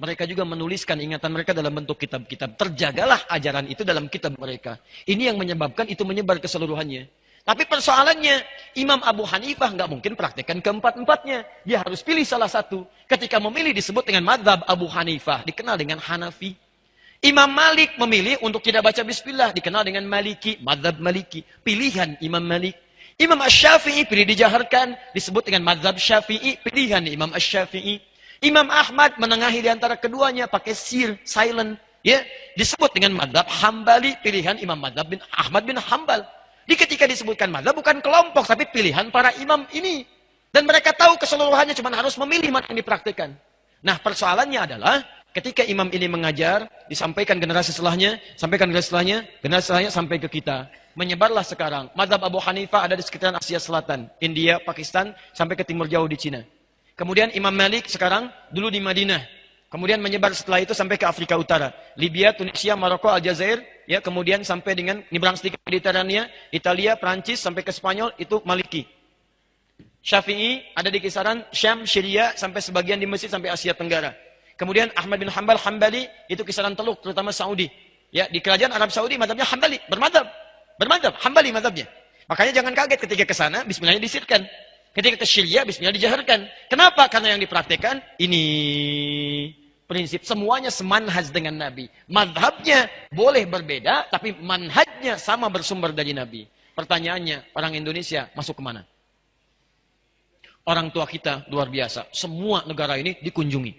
Mereka juga menuliskan ingatan mereka dalam bentuk kitab-kitab. Terjagalah ajaran itu dalam kitab mereka. Ini yang menyebabkan itu menyebar keseluruhannya. Tapi persoalannya, Imam Abu Hanifah nggak mungkin praktekkan keempat-empatnya. Dia harus pilih salah satu. Ketika memilih disebut dengan madhab Abu Hanifah. Dikenal dengan Hanafi. Imam Malik memilih untuk tidak baca bismillah. Dikenal dengan Maliki. Madhab Maliki. Pilihan Imam Malik. Imam Asy-Syafi'i pilih dijaharkan. Disebut dengan madhab Syafi'i. Pilihan Imam Asy-Syafi'i. Imam Ahmad menengahi di antara keduanya pakai sir, silent, ya, disebut dengan madhab Hambali, pilihan Imam Madhab bin Ahmad bin Hambal. Di ketika disebutkan madhab bukan kelompok tapi pilihan para imam ini. Dan mereka tahu keseluruhannya cuma harus memilih mana yang dipraktikkan. Nah, persoalannya adalah ketika imam ini mengajar, disampaikan generasi setelahnya, sampaikan generasi setelahnya, generasi setelahnya sampai ke kita. Menyebarlah sekarang. Madhab Abu Hanifah ada di sekitaran Asia Selatan, India, Pakistan, sampai ke timur jauh di Cina. Kemudian Imam Malik sekarang dulu di Madinah. Kemudian menyebar setelah itu sampai ke Afrika Utara. Libya, Tunisia, Maroko, Aljazair. Ya, kemudian sampai dengan nyebrang sedikit Mediterania, Italia, Prancis, sampai ke Spanyol, itu Maliki. Syafi'i ada di kisaran Syam, Syria, sampai sebagian di Mesir, sampai Asia Tenggara. Kemudian Ahmad bin Hambal, Hambali, itu kisaran Teluk, terutama Saudi. Ya, di kerajaan Arab Saudi, madhabnya Hambali, bermadhab, Hambali madhabnya. Makanya jangan kaget ketika ke sana, bismillahnya disirkan. Ketika ke Syria, bismillah dijaharkan. Kenapa? Karena yang dipraktikkan, ini prinsip. Semuanya semanhaj dengan Nabi. Madhabnya boleh berbeda, tapi manhajnya sama bersumber dari Nabi. Pertanyaannya, orang Indonesia masuk kemana? Orang tua kita luar biasa. Semua negara ini dikunjungi.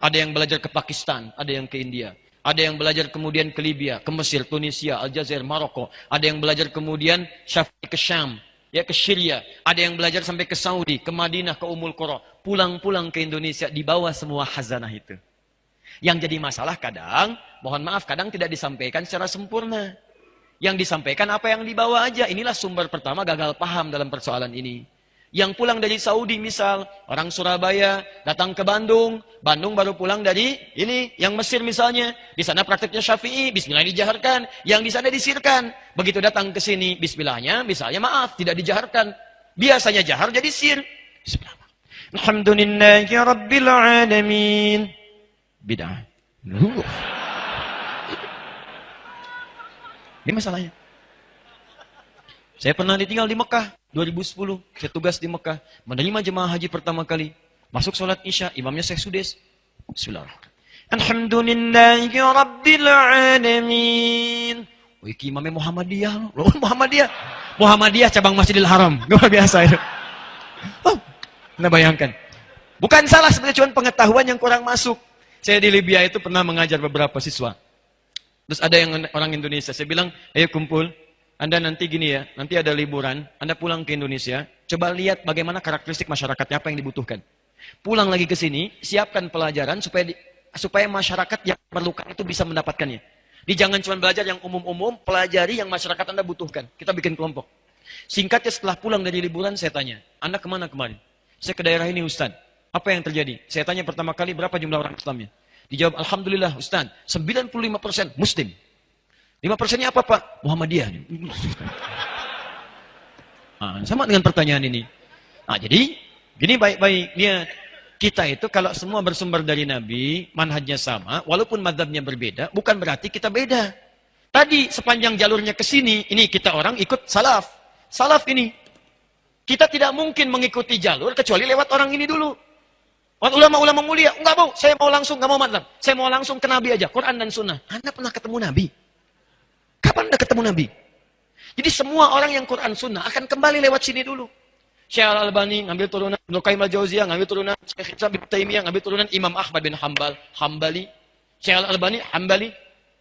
Ada yang belajar ke Pakistan, ada yang ke India. Ada yang belajar kemudian ke Libya, ke Mesir, Tunisia, Aljazair, Maroko. Ada yang belajar kemudian Syafi'i ke Syam. Ya, ke Syria, ada yang belajar sampai ke Saudi, ke Madinah, ke Ummul Qura, pulang-pulang ke Indonesia, dibawa semua khazanah itu. Yang jadi masalah kadang, mohon maaf, kadang tidak disampaikan secara sempurna. Yang disampaikan apa yang dibawa aja. Inilah sumber pertama gagal paham dalam persoalan ini. Yang pulang dari Saudi misal, orang Surabaya datang ke Bandung, Bandung baru pulang dari ini, yang Mesir misalnya, di sana prakteknya Syafi'i, bismillah dijaharkan, yang di sana disirkan. Begitu datang ke sini, bismillahnya, misalnya maaf, tidak dijaharkan. Biasanya jahar jadi sir. Bismillah. Alhamdulillahi Rabbil Alamin. Bid'ah. Ini masalahnya. Saya pernah ditinggal di Mekah 2010. Saya tugas di Mekah, menerima jemaah haji pertama kali. Masuk sholat Isya, imamnya Syekh Sudes. Bismillahirrahmanirrahim. Alhamdulillahi Rabbil Alamin. Oh, iki imamnya Muhammadiyah. Loh, Muhammadiyah. Muhammadiyah cabang Masjidil Haram. Luar biasa itu. Oh, Anda bayangkan. Bukan salah, sebenarnya cuma pengetahuan yang kurang masuk. Saya di Libya itu pernah mengajar beberapa siswa. Terus ada yang orang Indonesia. Saya bilang, ayo kumpul. Anda nanti gini ya, nanti ada liburan, Anda pulang ke Indonesia, coba lihat bagaimana karakteristik masyarakatnya, apa yang dibutuhkan. Pulang lagi ke sini, siapkan pelajaran supaya masyarakat yang perlukan itu bisa mendapatkannya. Jangan cuma belajar yang umum-umum, pelajari yang masyarakat Anda butuhkan. Kita bikin kelompok. Singkatnya setelah pulang dari liburan, saya tanya, Anda kemana kemarin? Saya ke daerah ini Ustaz. Apa yang terjadi? Saya tanya pertama kali, berapa jumlah orang Islamnya? Dijawab, Alhamdulillah Ustaz, 95% Muslim. 5%-nya apa Pak? Muhammadiyah. Sama dengan pertanyaan ini. Jadi, gini baik-baik. Kita itu kalau semua bersumber dari Nabi, manhajnya sama, walaupun madhabnya berbeda, bukan berarti kita beda. Tadi sepanjang jalurnya ke sini, ini kita orang ikut salaf. Salaf ini. Kita tidak mungkin mengikuti jalur kecuali lewat orang ini dulu. Ulama-ulama mulia, enggak mau, saya mau langsung, enggak mau madhab. Saya mau langsung ke Nabi aja, Quran dan Sunnah. Anda pernah ketemu Nabi? Kapan Anda ketemu Nabi? Jadi semua orang yang Quran Sunnah akan kembali lewat sini dulu. Syekh Al-Albani ngambil turunan Ibnu Qayyim Al-Jauziyah, ngambil turunan Syekh Ibnu Taimiyah, ngambil turunan Imam Ahmad bin Hambal, Hambali. Syekh Al-Albani, Hambali.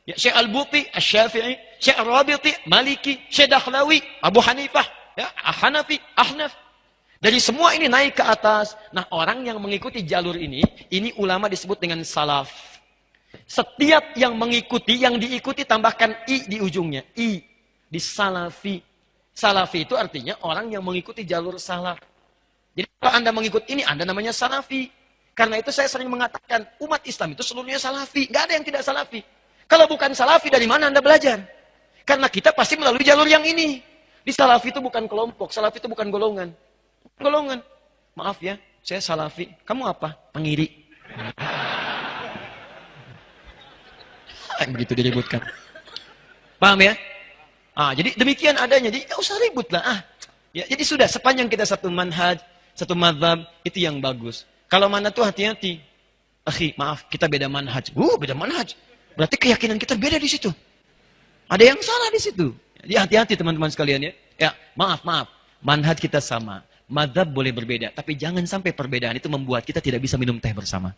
Ya, Syekh Al-Buti, Asy-Syafi'i, Syekh Al-Rabiti, Maliki, Syekh Dakhlawi, Abu Hanifah, ya, Hanafi, Ahnaf. Dari semua ini naik ke atas. Nah, orang yang mengikuti jalur ini ulama disebut dengan salaf. Setiap yang mengikuti, yang diikuti tambahkan i di ujungnya. I di salafi. Salafi itu artinya orang yang mengikuti jalur salaf. Jadi kalau Anda mengikut ini, Anda namanya salafi. Karena itu saya sering mengatakan, umat Islam itu seluruhnya salafi. Nggak ada yang tidak salafi. Kalau bukan salafi, dari mana Anda belajar? Karena kita pasti melalui jalur yang ini. Di salafi itu bukan kelompok, salafi itu bukan golongan. Golongan. Maaf ya, saya salafi. Kamu apa? Pengiri. capek begitu diributkan. Paham ya? Jadi demikian adanya. Jadi nggak usah ribut lah. Ya, jadi sudah sepanjang kita satu manhaj, satu mazhab, itu yang bagus. Kalau mana tuh hati-hati. Akhi, maaf, kita beda manhaj. Beda manhaj. Berarti keyakinan kita beda di situ. Ada yang salah di situ. Jadi hati-hati teman-teman sekalian ya. Ya, maaf. Manhaj kita sama. Mazhab boleh berbeda. Tapi jangan sampai perbedaan itu membuat kita tidak bisa minum teh bersama.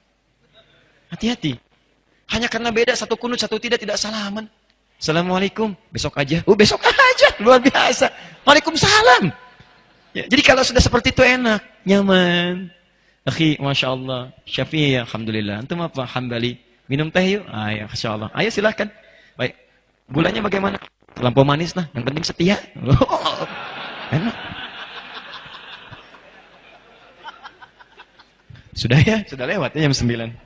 Hati-hati. Hanya karena beda satu kunut, satu tidak salaman. Assalamualaikum. Besok aja. Besok aja. Luar biasa. Waalaikumsalam. Ya, jadi kalau sudah seperti itu enak. Nyaman. Akhi, Masya Allah. Syafi'i, Alhamdulillah. Antum apa? Hambali. Minum teh yuk. Ya, Masya Allah. Ayo silahkan. Baik. Gulanya bagaimana? Terlampau manis lah. Yang penting setia. Enak. Sudah ya? Sudah lewat ya jam 9.